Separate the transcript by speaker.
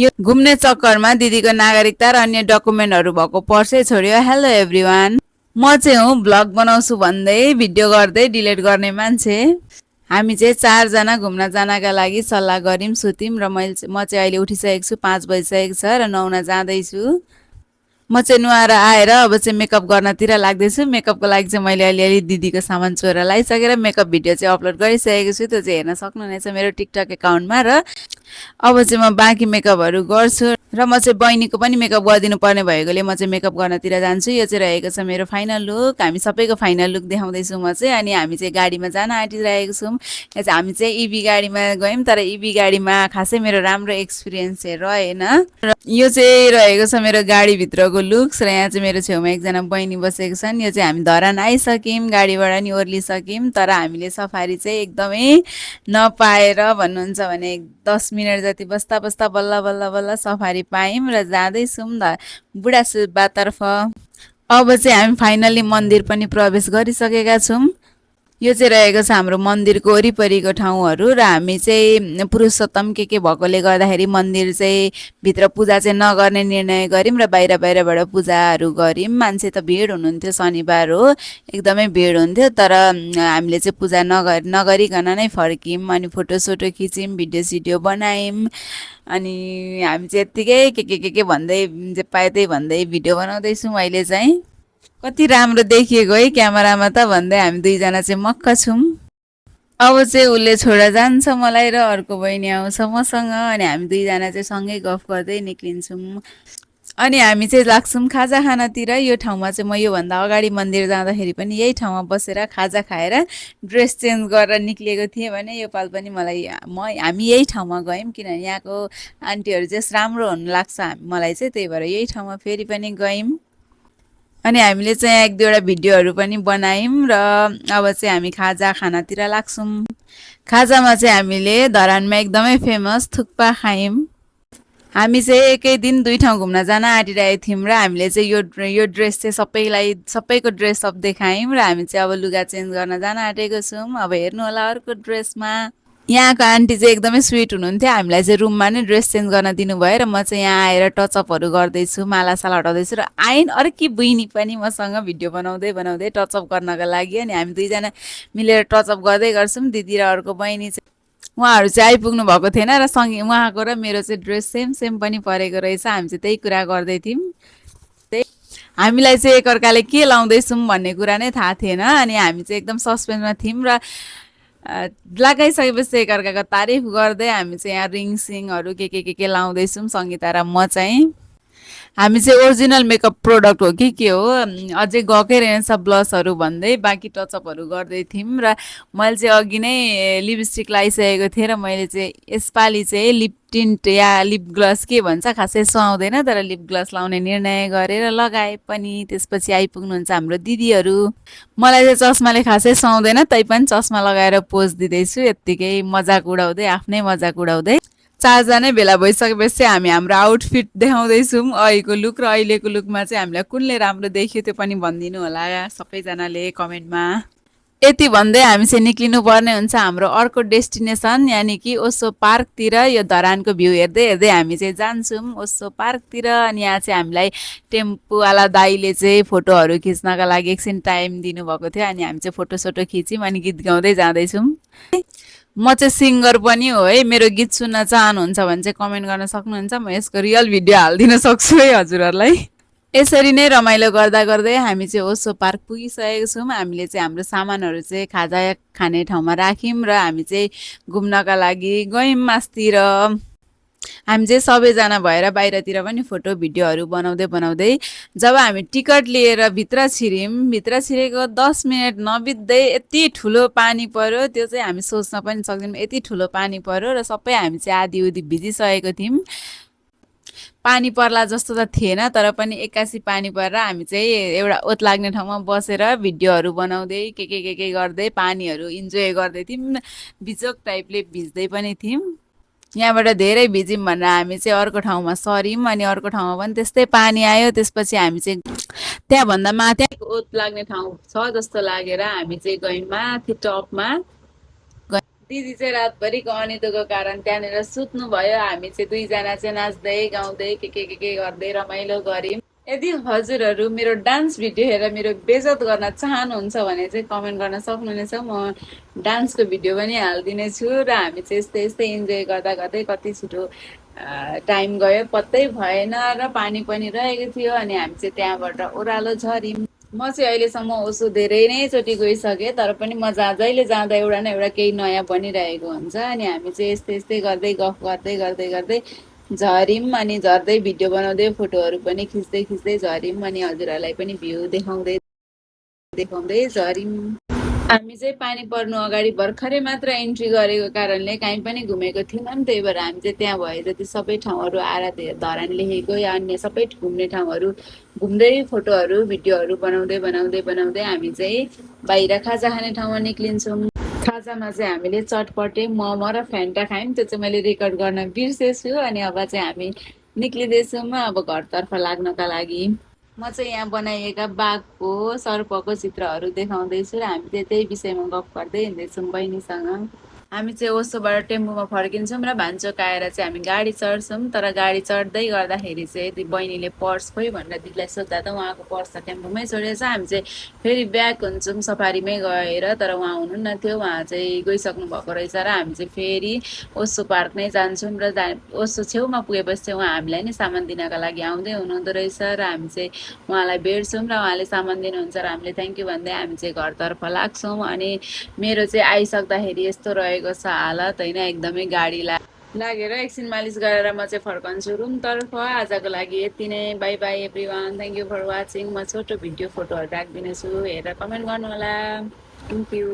Speaker 1: यो घुम्ने चक्करमा दिदीको नागरिकता र अन्य डकुमेन्टहरू भएको पर्सै छोड्यो। हेलो एभ्रिवान, म चाहिँ हुँ भ्लग बनाउँछु भन्दै भिडियो गर्दै डिलिट गर्ने मान्छे। हामी चाहिँ 4 जना घुम्न जानका लागि सल्लाह गर्यौं, सुत्यौं र म चाहिँ अहिले उठिसकेको छु। 5 बजिसकेको छ र नुहाउन जाँदैछु। म चाहिँ नुहाएर आएर अब चाहिँ मेकअप गर्नतिर लाग्दैछु। मेकअपको लागि चाहिँ मैले अलिअलि दिदीको सामान चोरेर ल्याइसकेर मेकअप भिडियो चाहिँ अपलोड गरिसकेको छु। त्यो चाहिँ हेर्न सक्नुहुनेछ मेरो टिकटक एकाउन्टमा। र अब चाहिँ म बाँकी मेकअपहरू गर्छु र म चाहिँ बहिनीको पनि मेकअप गरिदिनु पर्ने भएकोले म चाहिँ मेकअप गर्नतिर जान्छु। यो चाहिँ रहेको छ मेरो फाइनल लुक। हामी सबैको फाइनल लुक देखाउँदैछु म चाहिँ। अनि हामी चाहिँ गाडीमा जान आँटिरहेको छौँ। यहाँ चाहिँ हामी चाहिँ इभी गाडीमा गयौँ, तर इभी गाडीमा खासै मेरो राम्रो एक्सपिरियन्स चाहिँ रहेन। र यो चाहिँ रहेको छ मेरो गाडीभित्रको लुक्स। र यहाँ चाहिँ मेरो छेउमा एकजना बहिनी बसेको छन्। यो चाहिँ हामी धरान आइसक्यौँ, गाडीबाट नि ओर्लिसक्यौँ, तर हामीले सफारी चाहिँ एकदमै नपाएर भन्नुहुन्छ भने 10 मिनट जति बस्दा बस्दा बल्ल बल्ल बल्ल सफारी पायौँ र जाँदैछौँ बुढा सुब्बातर्फ। अब चाहिँ हामी फाइनल्ली मन्दिर पनि प्रवेश गरिसकेका छौँ। यो चाहिँ रहेको छ हाम्रो मन्दिरको वरिपरिको ठाउँहरू। र हामी चाहिँ पुरुषोत्तम के भएकोले गर्दाखेरि मन्दिर चाहिँ भित्र पूजा चाहिँ नगर्ने निर्णय गऱ्यौँ र बाहिरबाट पूजाहरू गऱ्यौँ। मान्छे त भिड हुनुहुन्थ्यो, शनिबार हो, एकदमै भिड हुन्थ्यो, तर हामीले चाहिँ पूजा नगरिकन नै फर्क्यौँ। अनि फोटोसोटो खिच्यौँ, भिडियो सिडियो बनायौँ। अनि हामी चाहिँ यत्तिकै के भन्दै जे पायो त्यही भन्दै भिडियो बनाउँदैछौँ। अहिले चाहिँ कति राम्रो देखिएको है क्यामेरामा त भन्दै हामी दुईजना चाहिँ मक्क छौँ। अब चाहिँ उसले छोडेर जान्छ मलाई र अर्को बहिनी आउँछ मसँग। अनि हामी दुईजना चाहिँ सँगै गफ गर्दै निक्लिन्छौँ। अनि हामी चाहिँ लाग्छौँ खाजा खानातिर। यो ठाउँमा चाहिँ म योभन्दा अगाडि मन्दिर जाँदाखेरि पनि यही ठाउँमा बसेर खाजा खाएर ड्रेस चेन्ज गरेर निक्लिएको थिएँ भने योपाल पनि हामी यही ठाउँमा गयौँ, किनभने यहाँको आन्टीहरू चाहिँ राम्रो हुनु लाग्छ मलाई चाहिँ, त्यही भएर यही ठाउँमा फेरि पनि गयौँ। अनि हामीले चाहिँ 1-2वटा भिडियोहरू पनि बनायौँ। र अब चाहिँ हामी खाजा खानातिर लाग्छौँ। खाजामा चाहिँ हामीले धरानमा एकदमै फेमस थुक्पा खायौँ। हामी चाहिँ एकै दिन 2 ठाउँ घुम्न जान आँटिरहेको थियौँ र हामीले चाहिँ यो ड्रेस चाहिँ सबैको ड्रेस अप देखायौँ। र हामी चाहिँ अब लुगा चेन्ज गर्न जान आँटेको छौँ। अब हेर्नु होला अर्को ड्रेसमा। यहाँको आन्टी चाहिँ एकदमै स्विट हुनुहुन्थ्यो। हामीलाई चाहिँ रुममा नै ड्रेस चेन्ज गर्न दिनुभयो र म चाहिँ यहाँ आएर टचअपहरू गर्दैछु, मालासाला हटाउँदैछु। र आइन् अर्की बहिनी पनि मसँग भिडियो बनाउँदै टचअप गर्नको लागि। अनि हामी दुईजना मिलेर टचअप गर्दै गर्छौँ। दिदी र अर्को बहिनी चाहिँ उहाँहरू चाहिँ आइपुग्नु भएको थिएन र सँगै उहाँको र मेरो चाहिँ ड्रेस सेम पनि परेको रहेछ। हामी चाहिँ त्यही कुरा गर्दै थियौँ। हामीलाई चाहिँ एकअर्काले के लाउँदैछौँ भन्ने कुरा नै थाहा थिएन। अनि हामी चाहिँ एकदम सस्पेन्समा थियौँ र लगाइसकेपछि एकअर्काको तारिफ गर्दै हामी चाहिँ यहाँ रिङसिङहरू के लाउँदैछौँ सङ्गीता र म चाहिँ। हामी चाहिँ ओरिजिनल मेकअप प्रोडक्ट हो कि के हो अझै गएकै रहेछ ब्लसहरू भन्दै बाँकी टचअपहरू गर्दै थियौँ। र मैले चाहिँ अघि नै लिपस्टिक लगाइसकेको थिएँ र मैले चाहिँ यसपालि चाहिँ लिप टिन्ट या लिप ग्लस के भन्छ खासै सुहाउँदैन, तर लिप ग्लस लाउने निर्णय गरेर लगाए पनि। त्यसपछि आइपुग्नुहुन्छ हाम्रो दिदीहरू। मलाई चाहिँ चस्माले खासै सुहाउँदैन, तैपनि चस्मा लगाएर पोज दिँदैछु यत्तिकै मजाक उडाउँदै, आफ्नै मजाक उडाउँदै। 4 जना भेला भइसकेपछि हामी हाम्रो आउटफिट देखाउँदैछौँ। अहिलेको लुक र अहिलेको लुकमा चाहिँ हामीलाई कुनले राम्रो देखियो त्यो पनि भनिदिनु होला सबैजनाले कमेन्टमा। यति भन्दै हामी चाहिँ निक्लिनु पर्ने हुन्छ हाम्रो अर्को डेस्टिनेसन, यानि कि ओसो पार्कतिर। यो धरानको भ्यू हेर्दै हेर्दै हामी चाहिँ जान्छौँ ओसो पार्कतिर। अनि यहाँ चाहिँ हामीलाई टेम्पोवाला दाइले चाहिँ फोटोहरू खिच्नका लागि एकछिन टाइम दिनुभएको थियो। अनि हामी चाहिँ फोटोसोटो खिच्यौँ अनि गीत गाउँदै जाँदैछौँ। म चाहिँ सिङ्गर पनि हो है, मेरो गीत सुन्न चाहनुहुन्छ भने चाहिँ कमेन्ट गर्न सक्नुहुन्छ। म यसको रियल भिडियो हालिदिन सक्छु है हजुरहरूलाई। यसरी नै रमाइलो गर्दा गर्दै हामी चाहिँ ओसो पार्क पुगिसकेको छौँ। हामीले चाहिँ हाम्रो सामानहरू चाहिँ खाजा खाने ठाउँमा राख्यौँ र हामी चाहिँ घुम्नका लागि गयौँ मास्तिर। हामी चाहिँ सबैजना भएर बाहिरतिर पनि फोटो भिडियोहरू बनाउँदै जब हामी टिकट लिएर भित्र छिरेको 10 मिनट नबित्दै यति ठुलो पानी पर्यो। त्यो चाहिँ हामी सोच्न पनि सक्दैनौँ, यति ठुलो पानी पर्यो। र सबै हामी चाहिँ आधी उधी भिजिसकेको थियौँ। पानी पर्ला जस्तो त थिएन, तर पनि एक्कासी पानी परेर हामी चाहिँ एउटा ओत लाग्ने ठाउँमा बसेर भिडियोहरू बनाउँदै के गर्दै पानीहरू इन्जोय गर्दै थियौँ। बिजोक टाइपले भिज्दै पनि थियौँ। यहाँबाट धेरै भिज्यौँ भनेर हामी चाहिँ अर्को ठाउँमा सर्यौँ। अनि अर्को ठाउँमा पनि त्यस्तै पानी आयो। त्यसपछि हामी चाहिँ त्यहाँभन्दा माथि ओत लाग्ने ठाउँ छ जस्तो लागेर हामी चाहिँ गयौँ माथि टपमा। दिदी चाहिँ रातभरिको अनिदोको कारण त्यहाँनिर सुत्नु भयो। हामी चाहिँ दुईजना चाहिँ नाच्दै गाउँदै के गर्दै रमाइलो गर्यौँ। यदि हजुरहरू मेरो डान्स भिडियो हेरेर मेरो बेइज्जत गर्न चाहनुहुन्छ भने चाहिँ कमेन्ट गर्न सक्नुहुनेछ। म डान्सको भिडियो पनि हालिदिनेछु र हामी चाहिँ यस्तै यस्तै इन्जोय गर्दा गर्दै कति छिटो टाइम गयो पत्तै भएन र पानी पनि रहेको थियो अनि हामी चाहिँ त्यहाँबाट ओह्रालो झऱ्यौँ। म चाहिँ अहिलेसम्म ओसो धेरै नै चोटि गइसकेँ, तर पनि म जहिले जाँदा एउटा न एउटा केही नयाँ बनिरहेको हुन्छ। अनि हामी चाहिँ यस्तै यस्तै गर्दै गफ गर्दै गर्दै गर्दै झऱ्यौँ अनि झर्दै भिडियो बनाउँदै फोटोहरू पनि खिच्दै खिच्दै झऱ्यौँ अनि हजुरहरूलाई पनि भ्यू देखाउँदै देखाउँदै झऱ्यौँ। हामी चाहिँ पानी पर्नु अगाडि भर्खरै मात्र इन्ट्री गरेको कारणले कहीँ पनि घुमेको थिएनौँ। त्यही भएर हामी चाहिँ त्यहाँ भए जति सबै ठाउँहरू आएर धरान लेखेको या अन्य सबै घुम्ने ठाउँहरू घुम्दै फोटोहरू भिडियोहरू बनाउँदै बनाउँदै बनाउँदै हामी चाहिँ बाहिर खाजा खाने ठाउँमा निक्लिन्छौँ। खाजामा चाहिँ हामीले चटपटे मोमो र फ्यान्टा खायौँ। त्यो चाहिँ मैले रेकर्ड गर्न बिर्सेछु। अनि अब चाहिँ हामी निक्लिँदैछौँ अब घरतर्फ लाग्नका लागि। म चाहिँ यहाँ बनाइएका बाघको सर्पको चित्रहरू देखाउँदैछु र हामी चाहिँ त्यही विषयमा गफ गर्दै हिँड्दैछौँ बहिनीसँग। हामी चाहिँ ओसोबाट टेम्पोमा फर्किन्छौँ र भान्चोक आएर चाहिँ हामी गाडी चढ्छौँ। तर गाडी चढ्दै गर्दाखेरि चाहिँ बहिनीले पर्स खोइ भनेर दिदीलाई सोद्धा त उहाँको पर्स त टेम्पोमै छोडेछ। हामी चाहिँ फेरि ब्याक हुन्छौँ सफारीमै गएर, तर उहाँ हुनुहुन्न थियो, उहाँ चाहिँ गइसक्नु भएको रहेछ र हामी चाहिँ फेरि ओसो पार्क नै जान्छौँ र ओसो छेउमा पुगेपछि चाहिँ उहाँ हामीलाई नै सामान दिनका लागि आउँदै हुनुहुँदो रहेछ र हामी चाहिँ उहाँलाई भेट्छौँ र उहाँले सामान दिनुहुन्छ र हामीले थ्याङ्क यू भन्दै हामी चाहिँ घरतर्फ लाग्छौँ। अनि मेरो चाहिँ आइसक्दाखेरि यस्तो रहेको छ हालत होइन, एकदमै गाडी लागेर एकछिन मालिस गरेर म चाहिँ फर्कन्छु रुमतर्फ। आजको लागि यति नै। Bye bye everyone, thank you for watching. म छोटो भिडियो फोटोहरू राखिदिनेछु, हेरेर कमेन्ट गर्नु होला। Thank you.